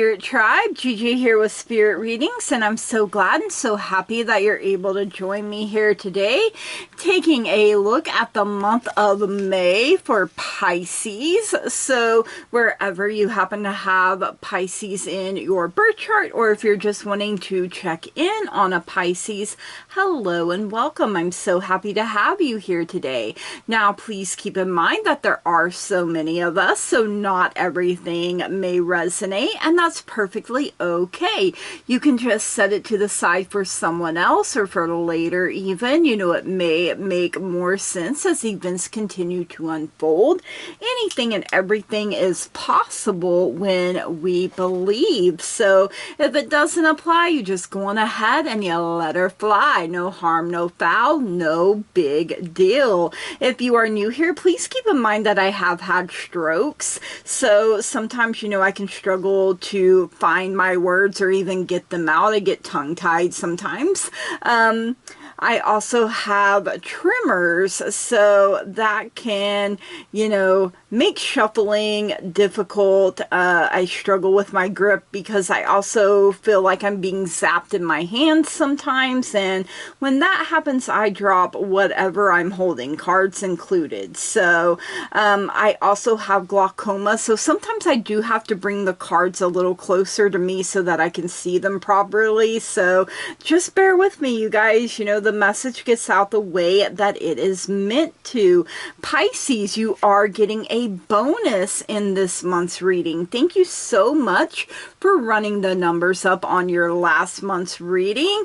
Spirit Tribe. Gigi here with Spirit Readings, and I'm so glad and so happy that you're able to join me here today, taking a look at the month of May for Pisces. So wherever you happen to have Pisces in your birth chart, or if you're just wanting to check in on a Pisces, hello and welcome. I'm so happy to have you here today. Now, please keep in mind that there are so many of us, so not everything may resonate, and that's perfectly okay. You can just set it to the side for someone else or for later even. You know, it may make more sense as events continue to unfold. Anything and everything is possible when we believe. So if it doesn't apply, you just go on ahead and you let her fly. No harm, no foul, no big deal. If you are new here, please keep in mind that I have had strokes. So sometimes, you know, I can struggle to find my words or even get them out. I get tongue-tied sometimes. I also have tremors, so that can, you know, make shuffling difficult. I struggle with my grip because I also feel like I'm being zapped in my hands sometimes, and when that happens, I drop whatever I'm holding, cards included. So I also have glaucoma, so sometimes I do have to bring the cards a little closer to me so that I can see them properly. So just bear with me, you guys. You know, the message gets out the way that it is meant to. Pisces, you are getting a bonus in this month's reading. Thank you so much for running the numbers up on your last month's reading.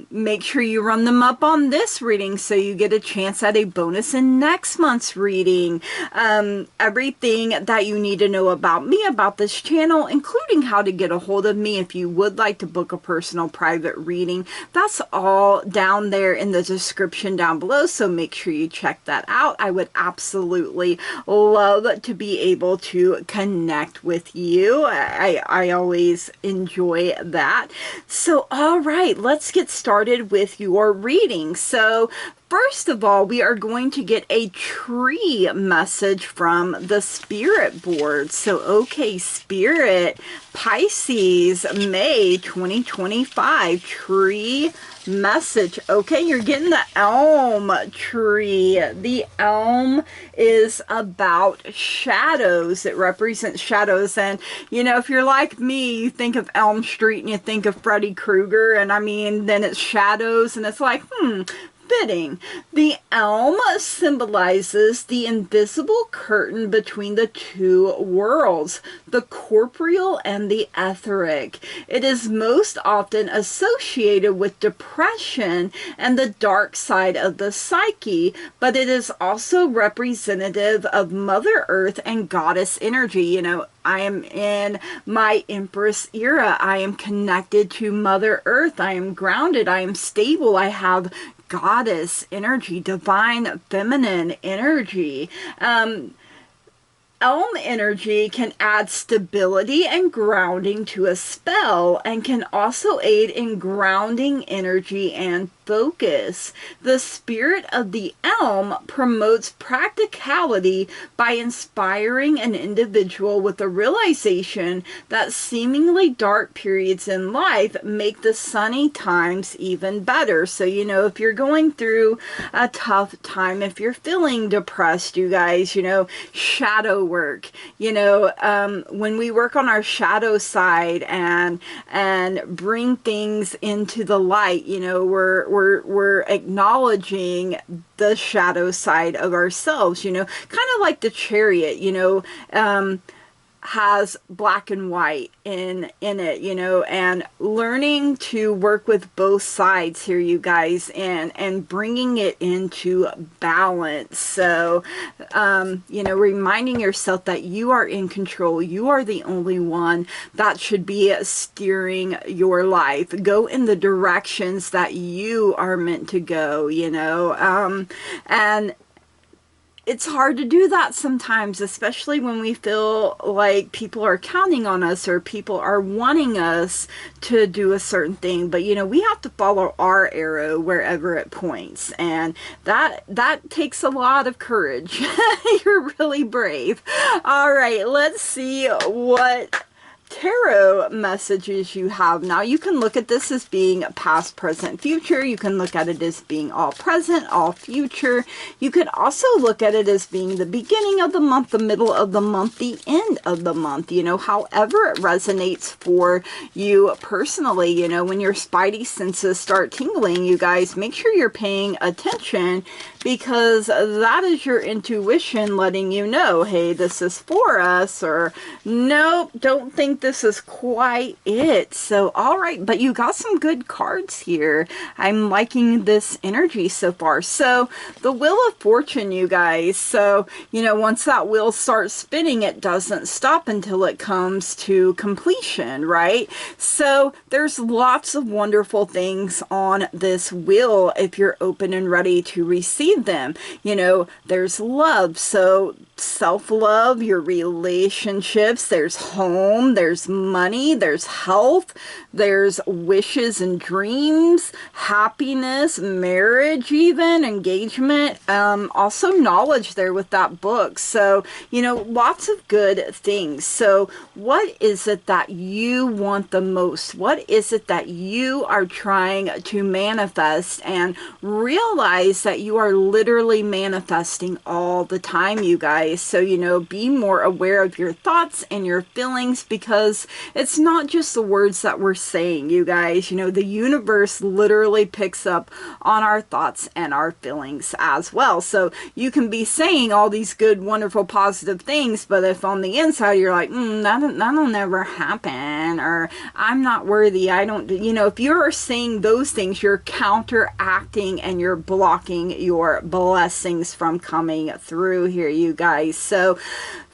Make sure you run them up on this reading so you get a chance at a bonus in next month's reading. Everything that you need to know about me, about this channel, including how to get a hold of me if you would like to book a personal private reading, that's all down there in the description down below, so make sure you check that out. I would absolutely love to be able to connect with you. I always enjoy that. So all right, let's get started with your reading. So first of all, we are going to get a tree message from the Spirit board. So, okay, Spirit, Pisces, May 2025, tree message. Okay, you're getting the elm tree. The elm is about shadows. It represents shadows. And, you know, if you're like me, you think of Elm Street and you think of Freddy Krueger. And I mean, then it's shadows and it's like, fitting. The elm symbolizes the invisible curtain between the two worlds, the corporeal and the etheric. It is most often associated with depression and the dark side of the psyche, but it is also representative of Mother Earth and goddess energy. You know, I am in my Empress era. I am connected to Mother Earth. I am grounded. I am stable. I have goddess energy, divine feminine energy. Elm energy can add stability and grounding to a spell and can also aid in grounding energy and focus. The spirit of the elm promotes practicality by inspiring an individual with the realization that seemingly dark periods in life make the sunny times even better. So, you know, if you're going through a tough time, if you're feeling depressed, you guys, you know, shadow work, you know, when we work on our shadow side and bring things into the light, you know, we're acknowledging the shadow side of ourselves, you know, kind of like the Chariot, you know, has black and white in it, you know, and learning to work with both sides here, you guys, and bringing it into balance. So, you know, reminding yourself that you are in control. You are the only one that should be steering your life. Go in the directions that you are meant to go, you know, and it's hard to do that sometimes, especially when we feel like people are counting on us or people are wanting us to do a certain thing. But, you know, we have to follow our arrow wherever it points. And that takes a lot of courage. You're really brave. All right, let's see what tarot messages you have. Now you can look at this as being past, present, future. You can look at it as being all present, all future. You could also look at it as being the beginning of the month, the middle of the month, the end of the month, you know, however it resonates for you personally. You know, when your spidey senses start tingling, you guys, make sure you're paying attention, because that is your intuition letting you know, hey, this is for us, or nope, don't think this is quite it. So, all right, but you got some good cards here. I'm liking this energy so far. So, the Wheel of Fortune, you guys. So, you know, once that wheel starts spinning, it doesn't stop until it comes to completion, right? So, there's lots of wonderful things on this wheel if you're open and ready to receive them. You know, there's love, so self-love, your relationships, there's home, there's money, there's health, there's wishes and dreams, happiness, marriage, even engagement, also knowledge there with that book. So, you know, lots of good things. So what is it that you want the most? What is it that you are trying to manifest? And realize that you are literally manifesting all the time, you guys. So, you know, be more aware of your thoughts and your feelings, because it's not just the words that we're saying, you guys. You know, the universe literally picks up on our thoughts and our feelings as well. So you can be saying all these good, wonderful, positive things, but if on the inside you're like, that'll never happen, or I'm not worthy, I don't, you know, if you're saying those things, you're counteracting and you're blocking your blessings from coming through here, you guys. So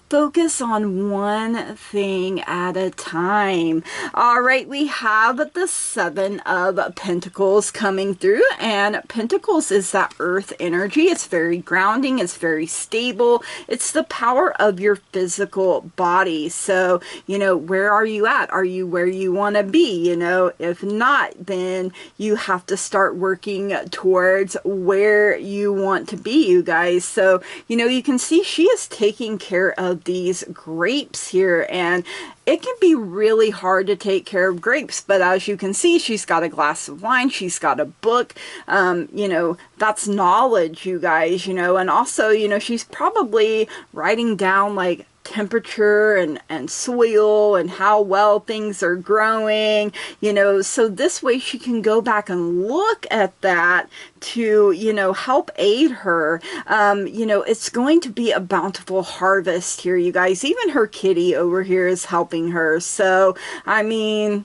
focus on one thing at a time. All right, we have the Seven of Pentacles coming through, and Pentacles is that earth energy. It's very grounding, it's very stable, it's the power of your physical body. So, you know, where are you at? Are you where you want to be? You know, if not, then you have to start working towards where you want to be, you guys. So, you know, you can see she is taking care of these grapes here, and it can be really hard to take care of grapes, but as you can see, she's got a glass of wine, she's got a book, you know, that's knowledge, you guys, you know, and also, you know, she's probably writing down like temperature and soil and how well things are growing, you know, so this way she can go back and look at that to, you know, help aid her. You know, it's going to be a bountiful harvest here, you guys. Even her kitty over here is helping her. So, I mean,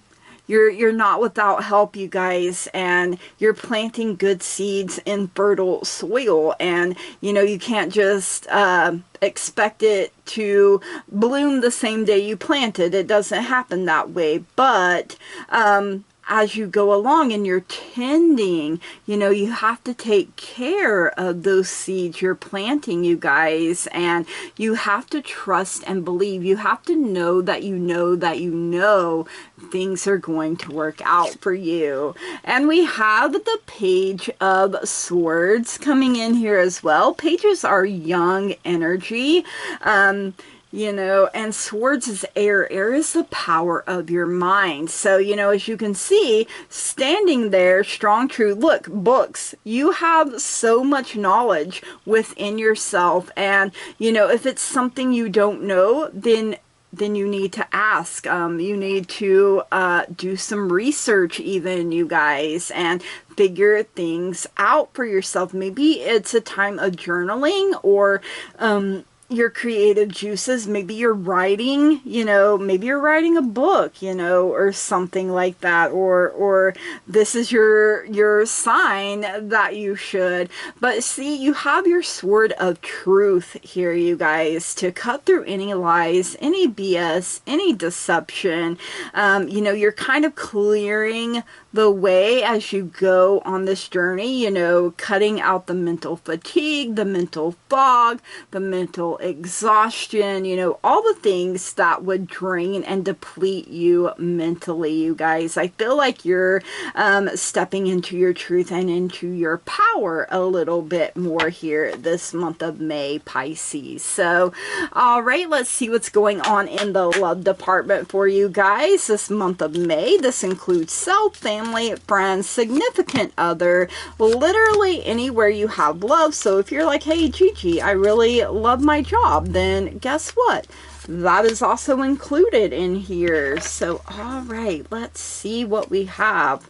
you're not without help, you guys, and you're planting good seeds in fertile soil, and you know, you can't just expect it to bloom the same day you plant it. It doesn't happen that way. But as you go along and you're tending, you know, you have to take care of those seeds you're planting, you guys, and you have to trust and believe. You have to know that you know that you know things are going to work out for you. And we have the Page of Swords coming in here as well. Pages are young energy. You know, and swords is air. Air is the power of your mind. So, you know, as you can see, standing there, strong, true. Look, books. You have so much knowledge within yourself. And, you know, if it's something you don't know, then you need to ask. You need to do some research even, you guys, and figure things out for yourself. Maybe it's a time of journaling, or your creative juices. Maybe you're writing, you know, maybe you're writing a book, you know, or something like that, or this is your sign that you should. But see, you have your sword of truth here, you guys, to cut through any lies, any BS, any deception. You know, you're kind of clearing the way as you go on this journey, you know, cutting out the mental fatigue, the mental fog, the mental mental exhaustion, you know, all the things that would drain and deplete you mentally, you guys. I feel like you're stepping into your truth and into your power a little bit more here this month of May, Pisces. So, all right, let's see what's going on in the love department for you guys this month of May. This includes self, family, friends, significant other, literally anywhere you have love. So if you're like, hey, Gigi, I really love my job, then guess what? That is also included in here. So, all right, let's see what we have.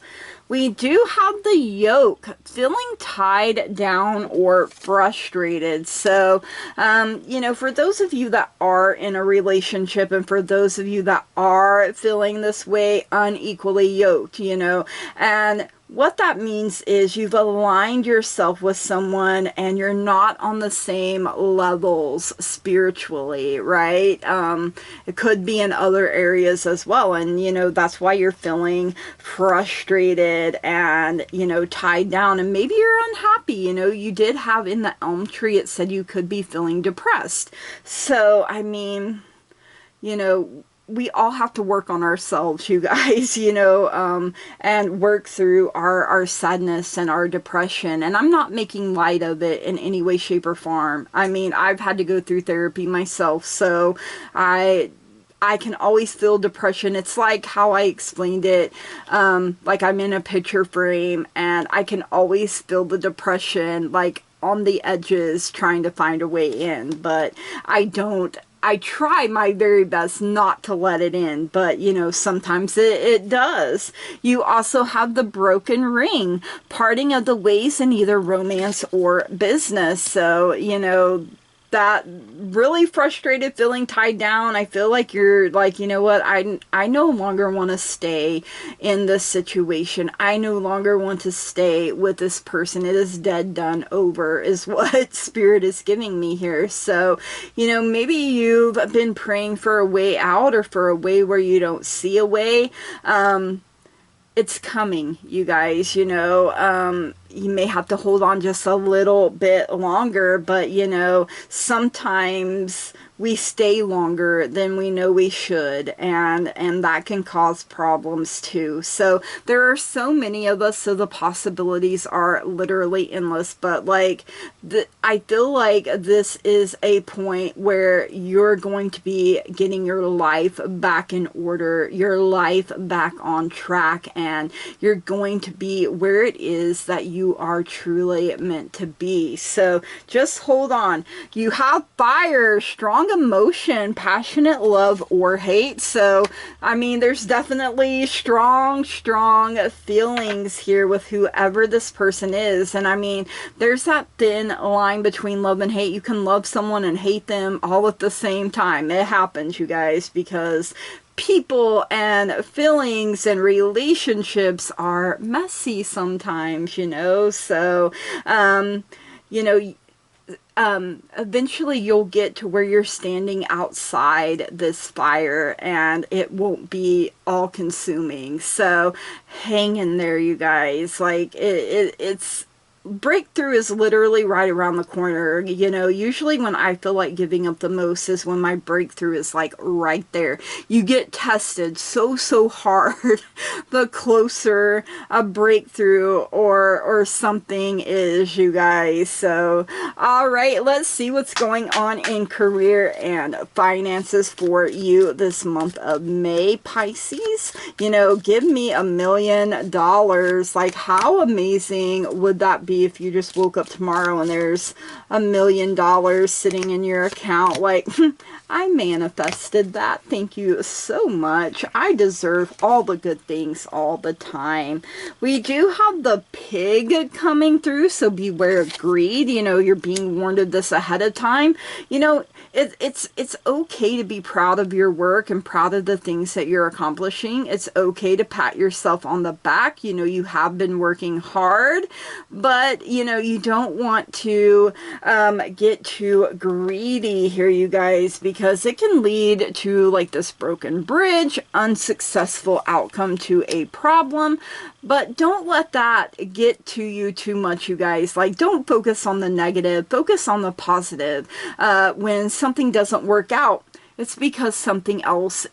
We do have the yoke, feeling tied down or frustrated. So, you know, for those of you that are in a relationship and for those of you that are feeling this way, unequally yoked, you know, and what that means is you've aligned yourself with someone and you're not on the same levels spiritually, right? It could be in other areas as well. And, you know, that's why you're feeling frustrated and, you know, tied down. And maybe you're unhappy. You know, you did have in the elm tree, it said you could be feeling depressed. So, I mean, you know, we all have to work on ourselves, you guys, you know, and work through our sadness and our depression. And I'm not making light of it in any way, shape, or form. I mean, I've had to go through therapy myself, so I can always feel depression. It's like how I explained it, like I'm in a picture frame and I can always feel the depression, like on the edges, trying to find a way in, but I try my very best not to let it in, but, you know, sometimes it does. You also have the broken ring, parting of the ways in either romance or business. So, you know, that really frustrated, feeling tied down. I feel like you're like, you know what, I no longer want to stay in this situation. I no longer want to stay with this person. It is dead, done, over is what Spirit is giving me here. So, you know, maybe you've been praying for a way out or for a way where you don't see a way. It's coming, you guys, you know, you may have to hold on just a little bit longer, but, you know, sometimes we stay longer than we know we should, and that can cause problems too. So there are so many of us, so the possibilities are literally endless, but like I feel like this is a point where you're going to be getting your life back in order, your life back on track, and you're going to be where it is that you are truly meant to be. So just hold on. You have fire, strong emotion, passionate love or hate. So, I mean, there's definitely strong feelings here with whoever this person is. And I mean, there's that thin line between love and hate. You can love someone and hate them all at the same time. It happens, you guys, because people and feelings and relationships are messy sometimes, you know. So, you know, eventually you'll get to where you're standing outside this fire and it won't be all consuming. So hang in there, you guys. Like it's breakthrough is literally right around the corner. You know, usually when I feel like giving up the most is when my breakthrough is like right there. You get tested so hard the closer a breakthrough or something is, you guys. So, all right, let's see what's going on in career and finances for you this month of May, Pisces. You know, give me $1 million. Like, how amazing would that be if you just woke up tomorrow and there's $1 million sitting in your account? Like, I manifested that. Thank you so much. I deserve all the good things all the time. We do have the pig coming through, so beware of greed. You know, you're being warned of this ahead of time. You know, it's okay to be proud of your work and proud of the things that you're accomplishing. It's okay to pat yourself on the back. You know, you have been working hard, but but you know, you don't want to get too greedy here, you guys, because it can lead to like this broken bridge, unsuccessful outcome to a problem. But don't let that get to you too much, you guys. Like, don't focus on the negative, focus on the positive. When something doesn't work out, it's because something else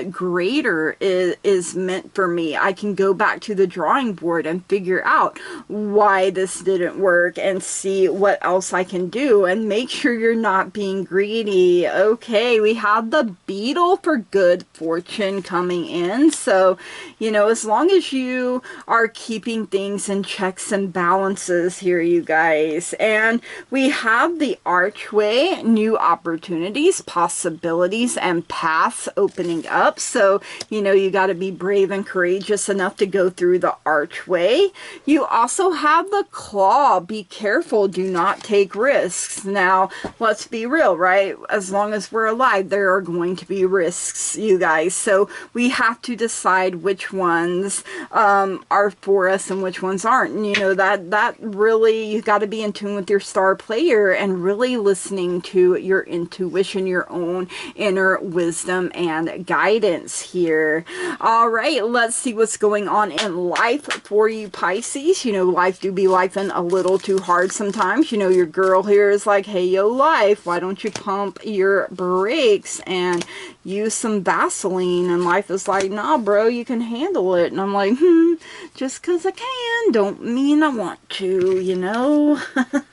greater is meant for me. I can go back to the drawing board and figure out why this didn't work and see what else I can do, and make sure you're not being greedy. Okay, we have the beetle for good fortune coming in. So, you know, as long as you are keeping things in checks and balances here, you guys. And we have the archway, new opportunities, possibilities, and paths opening up. So, you know, you got to be brave and courageous enough to go through the archway. You also have the claw. Be careful. Do not take risks. Now, let's be real, right? As long as we're alive, there are going to be risks, you guys. So we have to decide which ones are for us and which ones aren't. And, you know, that really, you got to be in tune with your star player and really listening to your intuition, your own inner wisdom and guidance here. All right, let's see what's going on in life for you, Pisces. You know, life do be lifing a little too hard sometimes. You know, your girl here is like, hey, yo, life, why don't you pump your brakes and use some Vaseline? And life is like, nah, bro, you can handle it. And I'm like, just because I can don't mean I want to, you know.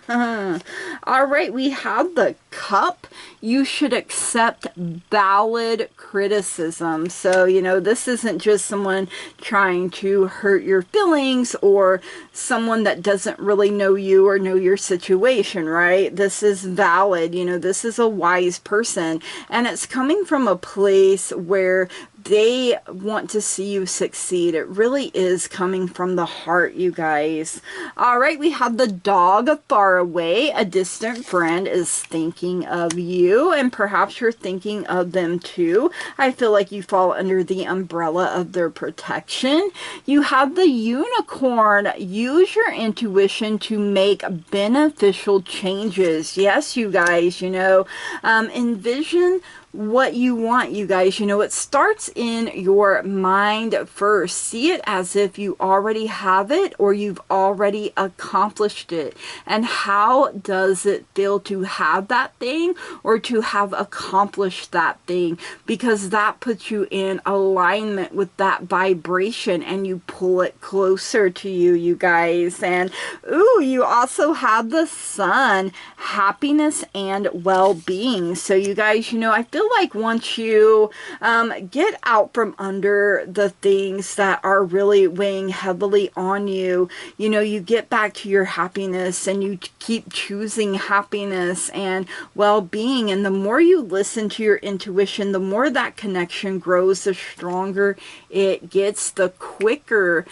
All right, we have the cup. You should accept valid criticism. So, you know, this isn't just someone trying to hurt your feelings or someone that doesn't really know you or know your situation, right? This is valid. You know, this is a wise person, and it's coming from a place where they want to see you succeed. It really is coming from the heart, you guys. All right, we have the dog far away. A distant friend is thinking of you, and perhaps you're thinking of them too. I feel like you fall under the umbrella of their protection. You have the unicorn. Use your intuition to make beneficial changes. Yes, you guys, you know, envision what you want, you guys. You know, it starts in your mind first. See it as if you already have it or you've already accomplished it. And how does it feel to have that thing or to have accomplished that thing? Because that puts you in alignment with that vibration and you pull it closer to you, you guys. And ooh, you also have the sun, happiness and well-being. So you guys, you know, I feel like once you get out from under the things that are really weighing heavily on you, you know, you get back to your happiness and you keep choosing happiness and well-being. And the more you listen to your intuition, the more that connection grows, the stronger it gets, the quicker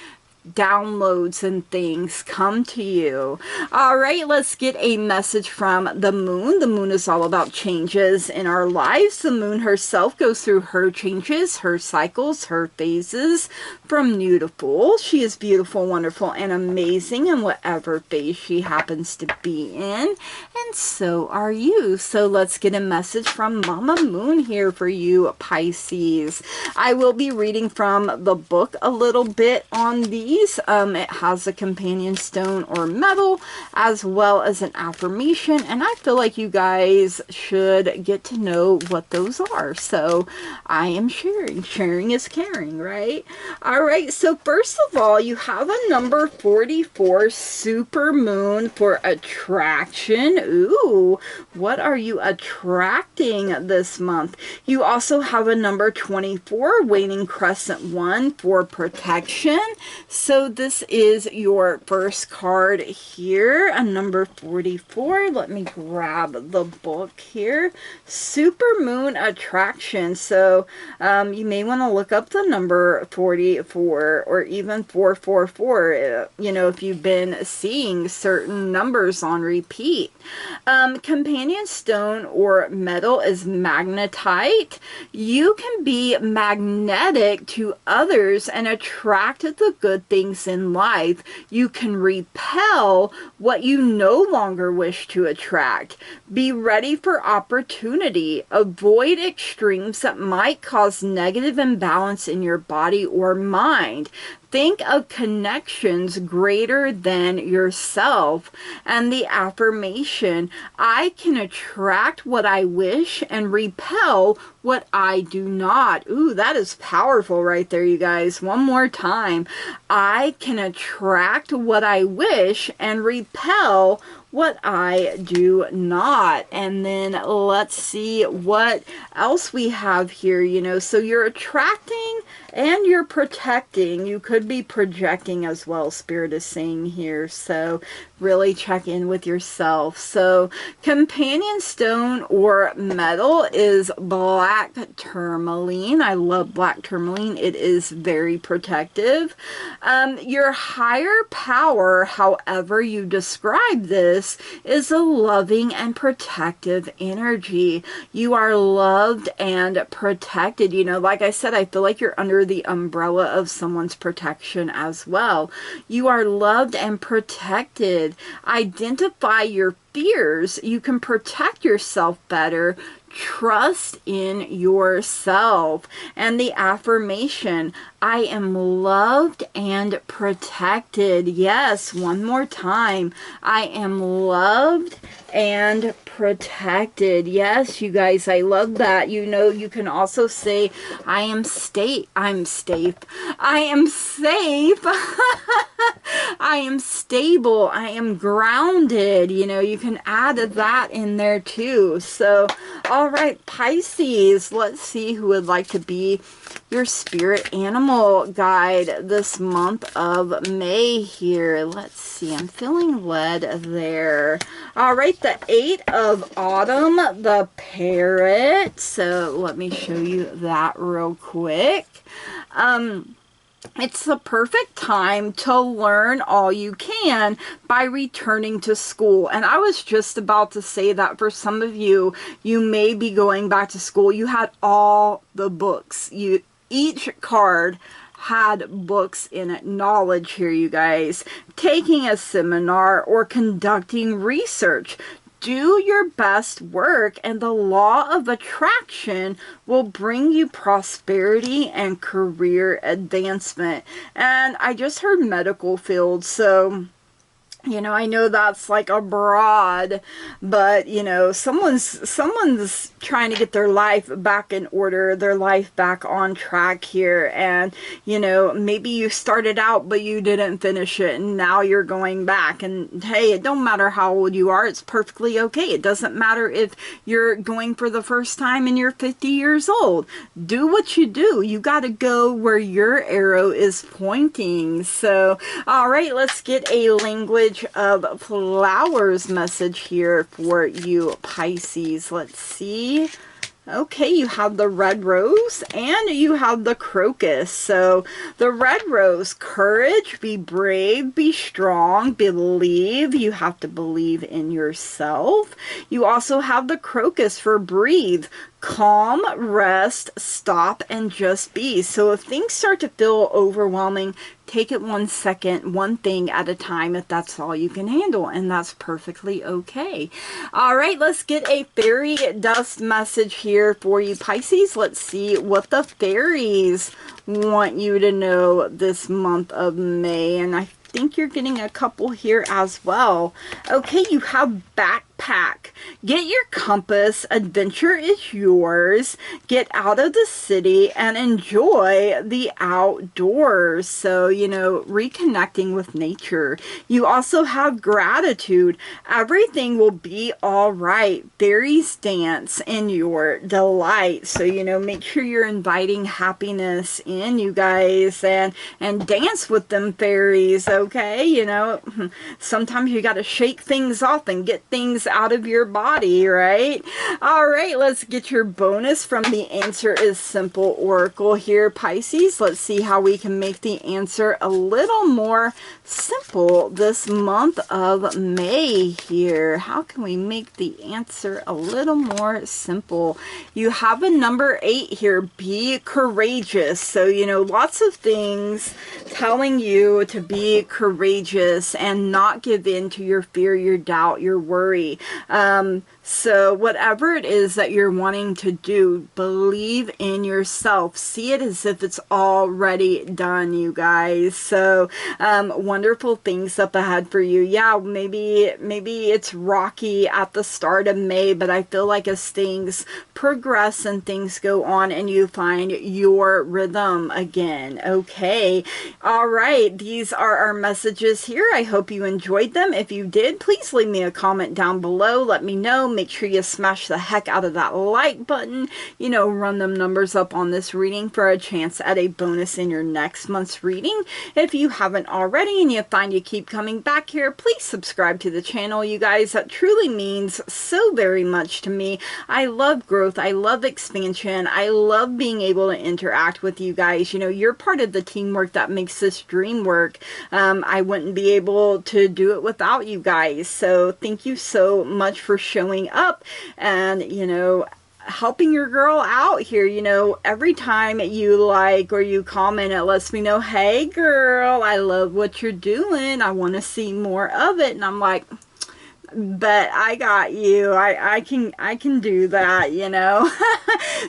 downloads and things come to you. All right, let's get a message from the moon. The moon is all about changes in our lives. The moon herself goes through her changes, her cycles, her phases from new to full. She is beautiful, wonderful, and amazing in whatever phase she happens to be in. And so are you. So let's get a message from Mama Moon here for you, Pisces. I will be reading from the book a little bit on these. It has a companion stone or metal as well as an affirmation, and I feel like you guys should get to know what those are. So I am sharing. Sharing is caring, right? All right, so first of all, you have a number 44, super moon for attraction. Ooh, what are you attracting this month? You also have a number 24, waning crescent 1 for protection. So this is your first card here, a number 44. Let me grab the book here. Super moon attraction. So you may want to look up the number 44 or even 444, you know, if you've been seeing certain numbers on repeat. Companion stone or metal is magnetite. You can be magnetic to others and attract the good things things in life. You can repel what you no longer wish to attract. Be ready for opportunity. Avoid extremes that might cause negative imbalance in your body or mind. Think of connections greater than yourself. And the affirmation, I can attract what I wish and repel what I do not. Ooh, that is powerful right there, you guys. One more time. I can attract what I wish and repel what I do not. And then let's see what else we have here. You know, so you're attracting and you're protecting. You could be projecting as well, Spirit is saying here. So really check in with yourself. So companion stone or metal is black tourmaline. I love black tourmaline. It is very protective. Your higher power, however you describe this, is a loving and protective energy. You are loved and protected. You know, like I said, I feel like you're under the umbrella of someone's protection as well. You are loved and protected. Identify your fears. You can protect yourself better. Trust in yourself. And the affirmation, I am loved and protected. Yes, one more time. I am loved and protected. Yes, you guys, I love that. You know, you can also say, I am safe. I am safe. I am stable. I am grounded. You know, you can add that in there too. So, all right, Pisces, let's see who would like to be your spirit animal guide this month of May here. Let's see, I'm feeling led there. All right, the 8 of Autumn, the parrot. So let me show you that real quick. It's the perfect time to learn all you can by returning to school. And I was just about to say that for some of you, you may be going back to school. You had all the books. Each card had books in it, knowledge here, you guys. Taking a seminar or conducting research. Do your best work and the law of attraction will bring you prosperity and career advancement. And I just heard medical field, so you know, I know that's like a broad, but you know, someone's trying to get their life back in order, their life back on track here. And you know, maybe you started out but you didn't finish it, and now you're going back. And hey, it don't matter how old you are, it's perfectly okay. It doesn't matter if you're going for the first time and you're 50 years old. Do what you do. You got to go where your arrow is pointing. So all right, let's get a language of flowers message here for you, Pisces. Let's see. Okay, you have the red rose and you have the crocus. So the red rose, courage, be brave, be strong, believe. You have to believe in yourself. You also have the crocus for breathe, calm, rest, stop, and just be. So if things start to feel overwhelming, take it 1 second, one thing at a time if that's all you can handle, and that's perfectly okay. All right, let's get a fairy dust message here for you, Pisces. Let's see what the fairies want you to know this month of May, and I think you're getting a couple here as well. Okay, you have backpack. Get your compass. Adventure is yours. Get out of the city and enjoy the outdoors. So, you know, reconnecting with nature. You also have gratitude. Everything will be all right. Fairies dance in your delight. So, you know, make sure you're inviting happiness in, you guys, and dance with them fairies, okay? You know, sometimes you got to shake things off and get things things out of your body, right? All right, let's get your bonus from the Answer is Simple Oracle here, Pisces. Let's see how we can make the answer a little more simple this month of May here. How can we make the answer a little more simple? You have a number 8 here. Be courageous. So, you know, lots of things telling you to be courageous and not give in to your fear, your doubt, your worry. So whatever it is that you're wanting to do, believe in yourself. See it as if it's already done, you guys. So wonderful things up ahead for you. Yeah, maybe it's rocky at the start of May, but I feel like as things progress and things go on and you find your rhythm again. Okay. All right. These are our messages here. I hope you enjoyed them. If you did, please leave me a comment down below. Let me know. Make sure you smash the heck out of that like button. You know, run them numbers up on this reading for a chance at a bonus in your next month's reading. If you haven't already and you find you keep coming back here, please subscribe to the channel, you guys. That truly means so very much to me. I love growth. I love expansion. I love being able to interact with you guys. You know, you're part of the teamwork that makes this dream work. I wouldn't be able to do it without you guys. So thank you so much for showing up and, you know, helping your girl out here. You know, every time you like or you comment, it lets me know, hey girl, I love what you're doing. I want to see more of it. And I'm like, but I got you. I can do that, you know.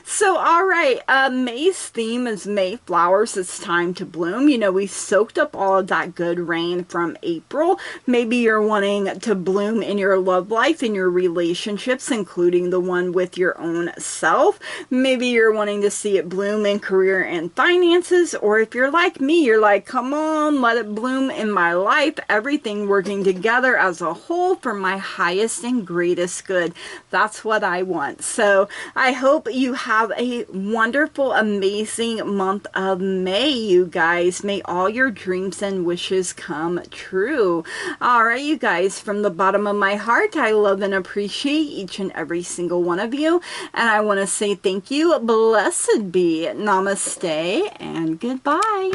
So all right, May's theme is May flowers. It's time to bloom. You know, we soaked up all of that good rain from April. Maybe you're wanting to bloom in your love life, in your relationships, including the one with your own self. Maybe you're wanting to see it bloom in career and finances, or if you're like me, you're like, come on, let it bloom in my life, everything working together as a whole for my highest and greatest good. That's what I want. So I hope you have a wonderful, amazing month of May, you guys. May all your dreams and wishes come true. All right, you guys, from the bottom of my heart, I love and appreciate each and every single one of you. And I want to say thank you. Blessed be. Namaste and goodbye.